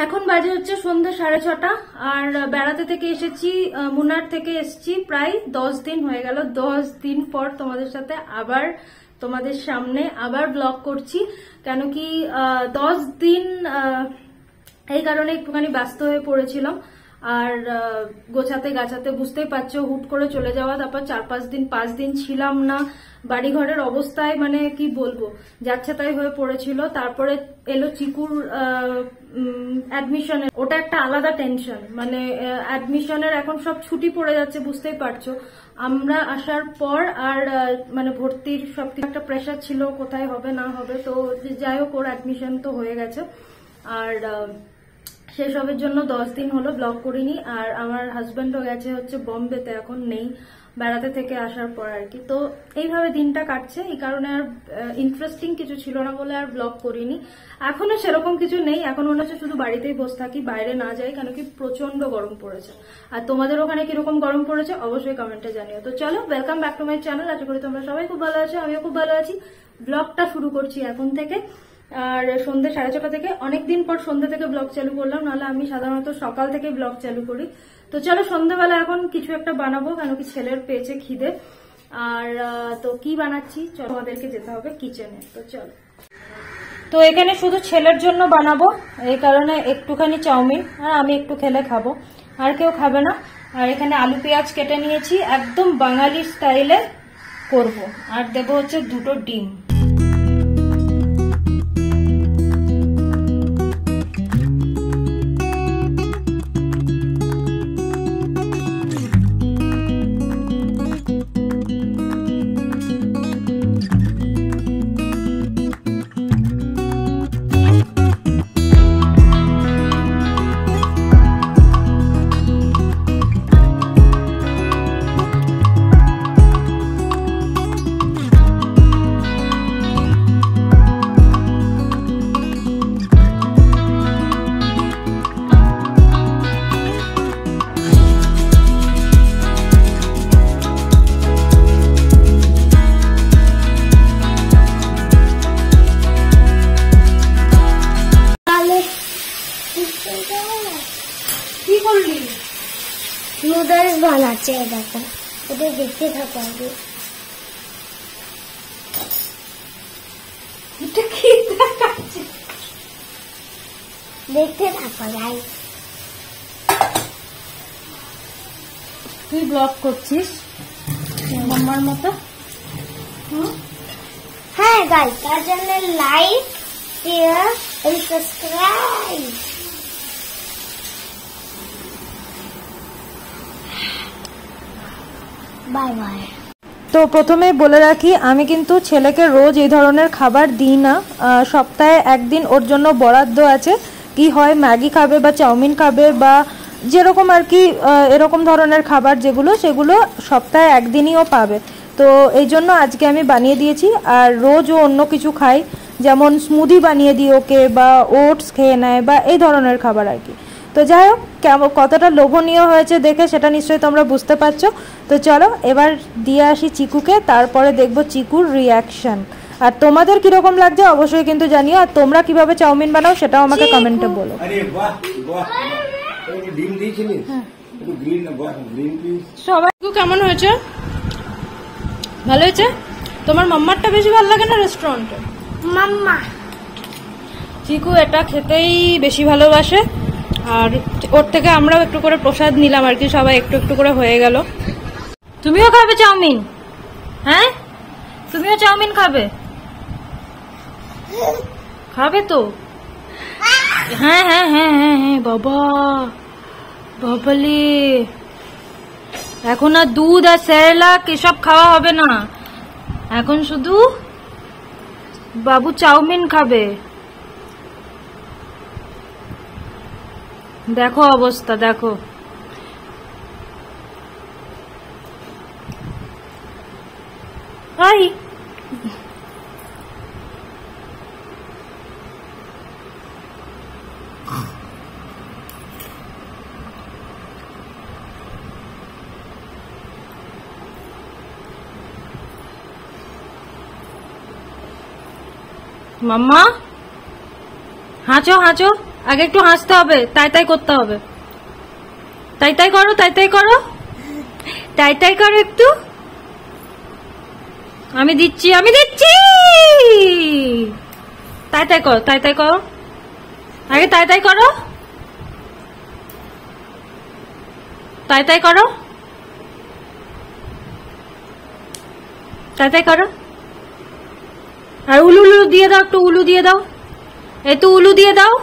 এখন বাজে হচ্ছে সন্ধ্যে 6:30 আর বেড়াতে থেকে এসেছি, মুনার থেকে এসেছি, প্রায় 10 দিন হয়ে গেল। 10 দিন পর তোমাদের সাথে আবার তোমাদের সামনে আবার ব্লগ করছি। কেন কি 10 দিন এই কারণে একটুখানি ব্যস্ত হয়ে পড়েছিলাম আর গোছাতে গাছাতে, বুঝতেই পারছো হুট করে চলে যাওয়া, তারপর 4-5 দিন ছিলাম না। বাড়িঘরের অবস্থায় মানে কি বলবো, যাচ্ছে তাই হয়ে পড়েছিল। তারপরে এলো চিকুর অ্যাডমিশনের, ওটা একটা আলাদা টেনশন। মানে অ্যাডমিশনের এখন সব ছুটি পড়ে যাচ্ছে, বুঝতেই পারছো। আমরা আসার পর আর মানে ভর্তির সব একটা প্রেশার ছিল, কোথায় হবে না হবে। তো যাই হোক, ওর অ্যাডমিশন তো হয়ে গেছে আর সেসবের জন্য 10 দিন হলো ব্লগ করিনি। আর আমার হাজব্যান্ডও গেছে হচ্ছে বম্বেতে, এখন নেই, বেড়াতে থেকে আসার পর আর কি। তো এইভাবে দিনটা কাটছে, এই কারণে আর ইন্টারেস্টিং কিছু ছিল না বলে আর ব্লগ করিনি। এখনো সেরকম কিছু নেই, এখন মনে হচ্ছে শুধু বাড়িতেই বসে থাকি, বাইরে না যাই, কেন কি প্রচন্ড গরম পড়েছে। আর তোমাদের ওখানে কিরকম গরম পড়েছে অবশ্যই কমেন্টে জানিও। তো চলো, welcome back to my channel. আশা করি তোমরা সবাই খুব ভালো আছো, আমিও খুব ভালো আছি। ব্লগটা শুরু করছি এখন থেকে। আর সন্ধ্যে 6:30 থেকে, অনেকদিন পর সন্ধ্যে থেকে ব্লগ চালু করলাম, নাহলে আমি সাধারণত সকাল থেকে ব্লগ চালু করি। তো চলো, সন্ধ্যাবেলা এখন কিছু একটা বানাবো, কেন কি ছেলের পেয়েছে খিদে। আর তো কি বানাচ্ছি, চলো আমাদেরকে যেতে হবে কিচেনে। তো চলো, তো এখানে শুধু ছেলের জন্য বানাবো, এই কারণে একটুখানি চাউমিন, আর আমি একটু খেলে খাবো, আর কেউ খাবে না। আর এখানে আলু পেঁয়াজ কেটে নিয়েছি, একদম বাঙালি স্টাইলে করব। আর দেবো হচ্ছে 2টো ডিম। কি করলি? নুডলস বানাচ্ছে, দেখো, ওদের দেখতে থাকো আগে। এটা কি দেখাচ্ছে? দেখতে থাকো গাইস। তুই ব্লগ করছিস মাম্মার মতো? হ্যাঁ গাইস, তার জন্য like, share and subscribe. Bye bye. তো প্রথমেই বলে রাখি, আমি কিন্তু ছেলেকে রোজ এই ধরনের খাবার দিই না। সপ্তাহে একদিন ওর জন্য বরাদ্দ আছে, কি হয় ম্যাগি খাবে বা চাউমিন খাবে বা যেরকম আর কি, এরকম ধরনের খাবার যেগুলো, সেগুলো সপ্তাহে একদিনই ও পাবে। তো এই জন্য আজকে আমি বানিয়ে দিয়েছি। আর রোজ ও অন্য কিছু খায়, যেমন স্মুদি বানিয়ে দিই ওকে, বা ওটস খেয়ে নেয়, বা এই ধরনের খাবার আর কি। তো যাই হোক, কতটা লোভনীয় হয়েছে দেখে সেটা নিশ্চয়ই তোমরা বুঝতে পারছো। তো চলো এবার দিয়ে আসি চিকুকে, তারপরে দেখবো চিকুর রিয়াকশন। আর তোমাদের কিরকম লাগছে অবশ্যই কিন্তু জানিও। আর তোমরা কিভাবে চাউমিন বানাও সেটাও আমাকে কমেন্টে বলো। সবাই কেমন হয়েছে? ভালো হয়েছে? তোমার মাম্মারটা বেশি ভালো লাগে না রেস্টুরেন্টে? মাম্মা। চিকু এটা খেতেই বেশি ভালোবাসে, আর ওর থেকে আমরাও একটু করে প্রসাদ নিলাম আর কি, সবাই একটু একটু করে হয়ে গেল। তুমিও খাবে চাউমিন? হ্যাঁ, তুমিও চাউমিন খাবে? খাবে তো? হ্যাঁ হ্যাঁ হ্যাঁ হ্যাঁ হ্যাঁ। বাবা বাবালে, এখন আর দুধ আর সেরেলাক এসব খাওয়া হবে না, এখন শুধু বাবু চাউমিন খাবে। দেখো অবস্থা, দেখো। আই মাম্মা, হাঁচো হাঁচো। আগে একটু হাসতে হবে, তাই তাই করতে হবে। তাই তাই করো, তাই তাই করো, তাই তাই করো একটু। আমি দিচ্ছি, আমি দিচ্ছি। তাই তাই করো, তাই তাই করো, আগে তাই তাই করো, তাই তাই করো, তাই তাই করো। আর উলু উলু দিয়ে দাও, একটু উলু দিয়ে দাও, একটু উলু দিয়ে দাও,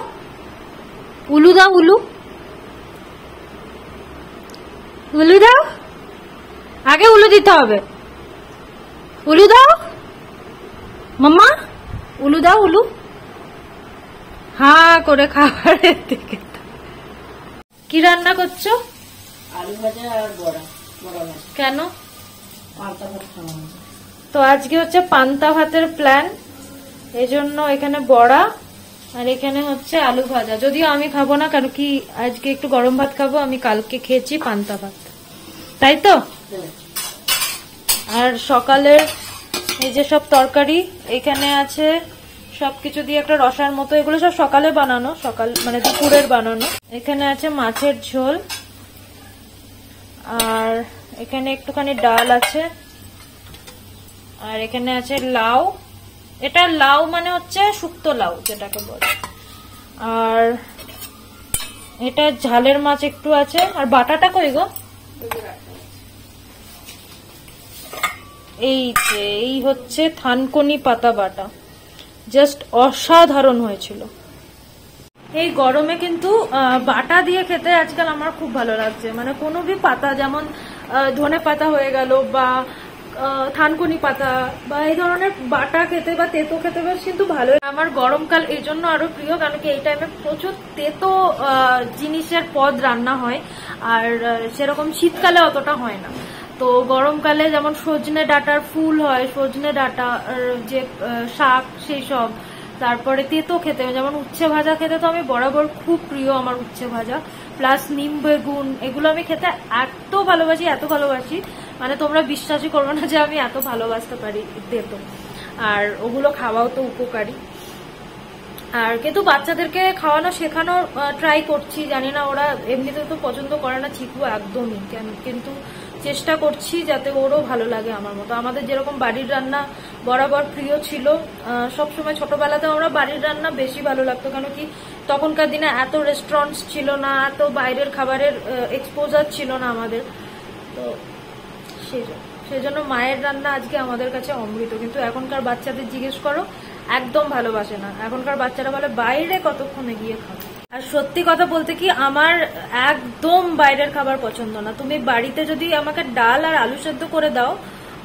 উলু দাও, উলু উলু দাও, আগে উলু দিতে হবে। উলু দাও মাম্মা, উলু দাও, উলু। হা করে খাবারের দিকে। কি রান্না করছো? আলু ভাজা আর বড়া, বড়া ভাজা। কেন? পান্তা ভাত খাওয়া হবে। তো আজকে হচ্ছে পান্তা ভাতের প্ল্যান, এই জন্য এখানে বড়া আর এখানে হচ্ছে আলু ভাজা। যদিও আমি খাবো না, কারণ কি আজকে একটু গরম ভাত খাবো, আমি কালকে খেয়েছি পান্তা ভাত, তাই তো। আর সকালের এই যে সব তরকারি এখানে আছে, সবকিছু দিয়ে একটা রসার মতো, এগুলো সব সকালে বানানো, সকাল মানে দুপুরের বানানো। এখানে আছে মাছের ঝোল, আর এখানে একটুখানি ডাল আছে, আর এখানে আছে লাউ। এটা লাউ মানে হচ্ছে শুক্তো লাউ যেটাকে বলে। আর এটা ঝালের মাছ একটু আছে। আর বাটাটা কই গো? এই যে এই হচ্ছে থানকুনি পাতা বাটা, জাস্ট অসাধারণ হয়েছিল। এই গরমে কিন্তু বাটা দিয়ে খেতে আজকাল আমার খুব ভালো লাগছে। মানে কোনো ভি পাতা, যেমন ধনে পাতা হয়ে গেল বা থানকুনি পাতা বা এই ধরনের বাটা খেতে বা তেতো খেতে বেশ কিন্তু ভালো। আমার গরমকাল এই জন্য আরো প্রিয়, কারণ কি এই টাইমে প্রচুর তেতো জিনিসের পদ রান্না হয়, আর সেরকম শীতকালে অতটা হয় না। তো গরমকালে যেমন সজনে ডাঁটার ফুল হয়, সজনে ডাঁটা যে শাক, সেই সব। তারপরে তেতো খেতে, যেমন উচ্ছে ভাজা খেতে তো আমি বরাবর খুব প্রিয় আমার উচ্ছে ভাজা, প্লাস নিম বেগুন, এগুলো আমি খেতে এত ভালোবাসি, এত ভালোবাসি, মানে তোমরা বিশ্বাসই করবে না যে আমি এত ভালোবাসতে পারি তেতো। আর ওগুলো খাওয়াও তো উপকারী। আর কিন্তু বাচ্চাদেরকে খাওয়ানো শেখানো ট্রাই করছি, জানি না ওরা এমনিতে তো পছন্দ করে না চিকু একদমই, কিন্তু চেষ্টা করছি যাতে ওরও ভালো লাগে আমার মতো। আমাদের যেরকম বাড়ির রান্না বরাবর প্রিয় ছিল, সবসময় ছোটবেলাতে আমরা বাড়ির রান্না বেশি ভালো লাগতো, কেন কি তখনকার দিনে এত রেস্টুরেন্টস ছিল না, এত বাইরের খাবারের এক্সপোজার ছিল না আমাদের। তো সেই জন্য মায়ের রান্না আজকে আমাদের কাছে অমৃত। কিন্তু এখনকার বাচ্চাদের জিজ্ঞেস করো, একদম ভালোবাসে না। এখনকার বাচ্চারা বলে বাইরে কতক্ষণে গিয়ে খাবে। আর সত্যি কথা বলতে কি, আমার একদম বাইরের খাবার পছন্দ না। তুমি বাড়িতে যদি আমাকে ডাল আর আলু সেদ্ধ করে দাও,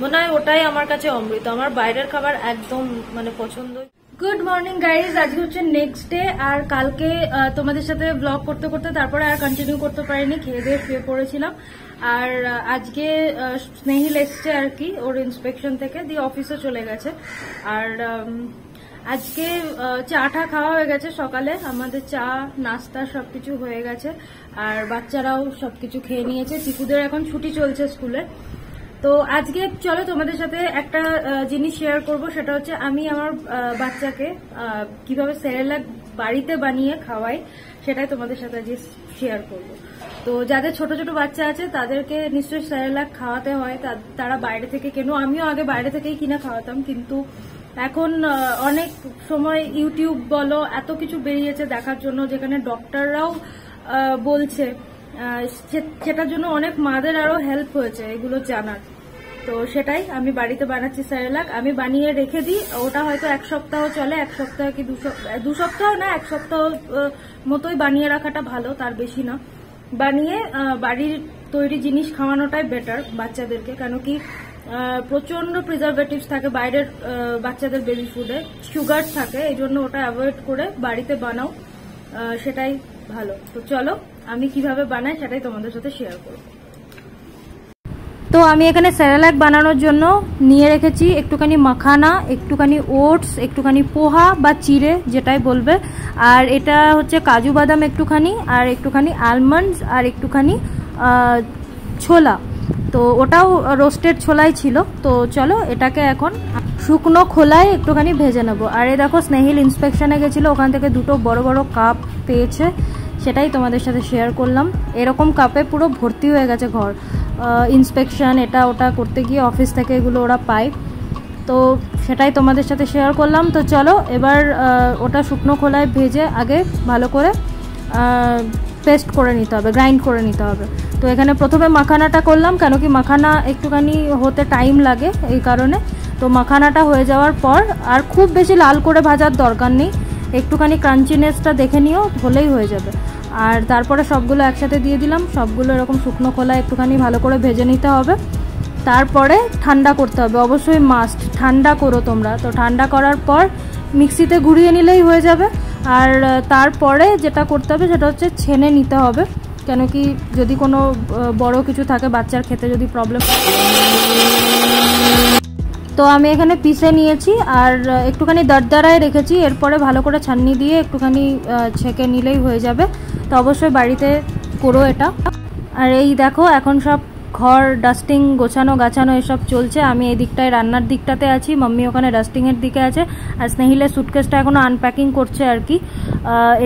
মনে হয় ওটাই আমার কাছে অমৃত। আমার বাইরের খাবার একদম মানে পছন্দ। গুড মর্নিং গাইজ, আজকে হচ্ছে নেক্সট ডে। আর কালকে তোমাদের সাথে ব্লগ করতে করতে তারপরে আর কন্টিনিউ করতে পারিনি, খেয়ে দিয়ে শুয়ে পড়েছিলাম। আর আজকে স্নেহিল এসছে আর কি ওর ইন্সপেকশন থেকে, দিয়ে অফিসে চলে গেছে। আর আজকে চাটা খাওয়া হয়ে গেছে সকালে, আমাদের চা নাস্তা সবকিছু হয়ে গেছে। আর বাচ্চারাও সবকিছু খেয়ে নিয়েছে। চিকুদের এখন ছুটি চলছে স্কুলে। তো আজকে চলো তোমাদের সাথে একটা জিনিস শেয়ার করব, সেটা হচ্ছে আমি আমার বাচ্চাকে কিভাবে সেরেলাক বাড়িতে বানিয়ে খাওয়াই, সেটাই তোমাদের সাথে আজকে শেয়ার করব। তো যাদের ছোট ছোট বাচ্চা আছে তাদেরকে নিশ্চয়ই সেরেলাক খাওয়াতে হয়, তারা বাইরে থেকে কেন, আমিও আগে বাইরে থেকেই কিনে খাওয়াতাম, কিন্তু এখন অনেক সময় ইউটিউব বলো এত কিছু বেরিয়েছে দেখার জন্য, যেখানে ডক্টররাও বলছে, সেটার জন্য অনেক মাদের আরো হেল্প হয়েছে এগুলো জানার। তো সেটাই আমি বাড়িতে বানাচ্ছি সেরেলাক। আমি বানিয়ে রেখে দিই, ওটা হয়তো এক সপ্তাহ চলে, এক সপ্তাহ কি দু সপ্তাহ না, এক সপ্তাহ মতোই বানিয়ে রাখাটা ভালো, তার বেশি না। বানিয়ে বাড়ির তৈরি জিনিস খাওয়ানোটাই বেটার বাচ্চাদেরকে, কেন কি প্রচন্ড প্রিজারভেটিভস থাকে বাইরের বাচ্চাদের বেবি ফুডে, সুগার থাকে, এই জন্য ওটা অ্যাভয়েড করে বাড়িতে বানাও, সেটাই ভালো। তো চলো আমি কিভাবে বানাই সেটাই তোমাদের সাথে শেয়ার করব। তো আমি এখানে সেরেলাক বানানোর জন্য নিয়ে রেখেছি একটুখানি মাখানা, একটুখানি ওটস, একটুখানি পোহা বা চিড়ে যেটাই বলবে, আর এটা হচ্ছে কাজু বাদাম একটুখানি, আর একটুখানি আলমন্ডস, আর একটুখানি ছোলা। তো ওটাও রোস্টেড ছোলাই ছিল। তো চলো এটাকে এখন শুকনো খোলায় একটুখানি ভেজে নেবো। আর এই দেখো স্নেহিল ইন্সপেকশনে গেছিলো, ওখান থেকে দুটো বড় বড় কাপ পেয়েছে, সেটাই তোমাদের সাথে শেয়ার করলাম। এরকম কাপে পুরো ভর্তি হয়ে গেছে ঘর, ইন্সপেকশন এটা ওটা করতে গিয়ে অফিস থেকে এগুলো ওরা পায়, তো সেটাই তোমাদের সাথে শেয়ার করলাম। তো চলো এবার ওটা শুকনো খোলায় ভেজে আগে ভালো করে পেস্ট করে নিতে হবে, গ্রাইন্ড করে নিতে হবে। তো এখানে প্রথমে মাখানাটা করলাম, কেন কি মাখানা একটুখানি হতে টাইম লাগে এই কারণে। তো মাখানাটা হয়ে যাওয়ার পর আর খুব বেশি লাল করে ভাজার দরকার নেই, একটুখানি ক্রাঞ্চিনেসটা দেখে নিও, হলেই হয়ে যাবে। আর তারপরে সবগুলো একসাথে দিয়ে দিলাম, সবগুলো এরকম শুকনো খোলায় একটুখানি ভালো করে ভেজে নিতে হবে। তারপরে ঠান্ডা করতে হবে, অবশ্যই মাস্ট ঠান্ডা করো তোমরা। তো ঠান্ডা করার পর মিক্সিতে ঘুরিয়ে নিলেই হয়ে যাবে। আর তারপরে যেটা করতে হবে সেটা হচ্ছে ছেনে নিতে হবে, কেন কি যদি কোনো বড় কিছু থাকে বাচ্চার খেতে যদি প্রবলেম। তো আমি এখানে পিষে নিয়েছি আর একটুখানি দরদরায় রেখেছি, এরপরে ভালো করে ছান্নি দিয়ে একটুখানি ছেঁকে নিলেই হয়ে যাবে। তো অবশ্যই বাড়িতে করো এটা। আর এই দেখো এখন সব ঘর ডাস্টিং গোছানো গাছানো এসব চলছে, আমি এই দিকটায় রান্নার দিকটাতে আছি, মাম্মি ওখানে ডাস্টিংয়ের দিকে আছে। আর স্নেহিলের সুটকেসটা এখনও আনপ্যাকিং করছে আর কি,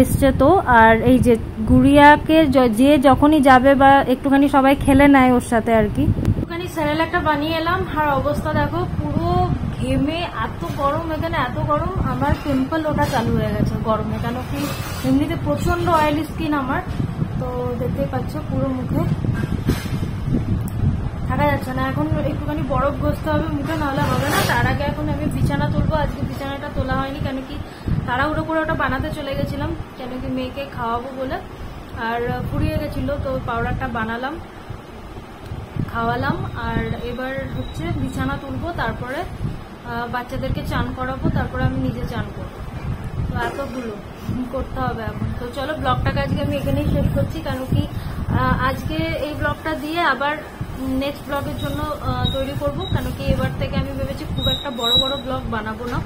এসছে তো। আর এই যে গুড়িয়াকে যে যখনই যাবে বা একটুখানি সবাই খেলে নেয় ওর সাথে আর কি। একটুখানি স্যারেল একটা বানিয়ে এলাম, আর অবস্থা দেখো পুরো ঘেমে, এত গরম এখানে, এত গরম আমার পিম্পল ওটা চালু হয়ে গেছে গরমে, কেন কি এমনিতে প্রচন্ড অয়েলি স্কিন আমার। তো দেখতেই পাচ্ছ পুরো মুখে থাকা যাচ্ছে না, এখন একটুখানি বরফ ঘষতে হবে মুখে, নাহলে হবে না। তার আগে এখন আমি বিছানা তুলবো, আজকে বিছানাটা তোলা হয়নি, কেন কি তাড়াহুড়ো করে ওটা বানাতে চলে গেছিলাম, কেন কি মেয়েকে খাওয়াবো বলে। আর ফুরিয়ে গেছিলো, তো পাউডারটা বানালাম, খাওয়ালাম। আর এবার হচ্ছে বিছানা তুলবো, তারপরে বাচ্চাদেরকে চান করাবো, তারপরে আমি নিজে চান করবো। তো এতগুলো করতে হবে এখন। তো চলো ব্লগটাকে আজকে আমি এখানেই শেষ করছি, কেন কি আজকে এই ব্লগটা দিয়ে আবার নেক্সট ব্লগের জন্য তৈরি করব, কেন কি এবার থেকে আমি ভেবেছি খুব একটা বড় বড় ব্লগ বানাবো না,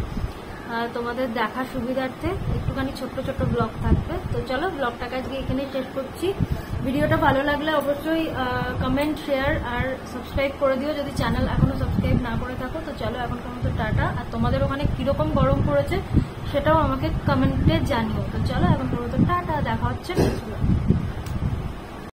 তোমাদের দেখার সুবিধার্থে একটুখানি ছোট্ট ছোট্ট ব্লগ থাকবে। তো চলো ব্লগটাকে আজকে এখানেই শেষ করছি। ভিডিওটা ভালো লাগলে অবশ্যই কমেন্ট শেয়ার আর সাবস্ক্রাইব করে দিও যদি চ্যানেল এখনো সাবস্ক্রাইব না করে থাকো। তো চলো এখনকার মতো টাটা। আর তোমাদের ওখানে কিরকম গরম পড়েছে সেটাও আমাকে কমেন্টে জানিও। তো চলো এখনকার মতো টাটা, দেখা হচ্ছে নেক্সট ব্লগে।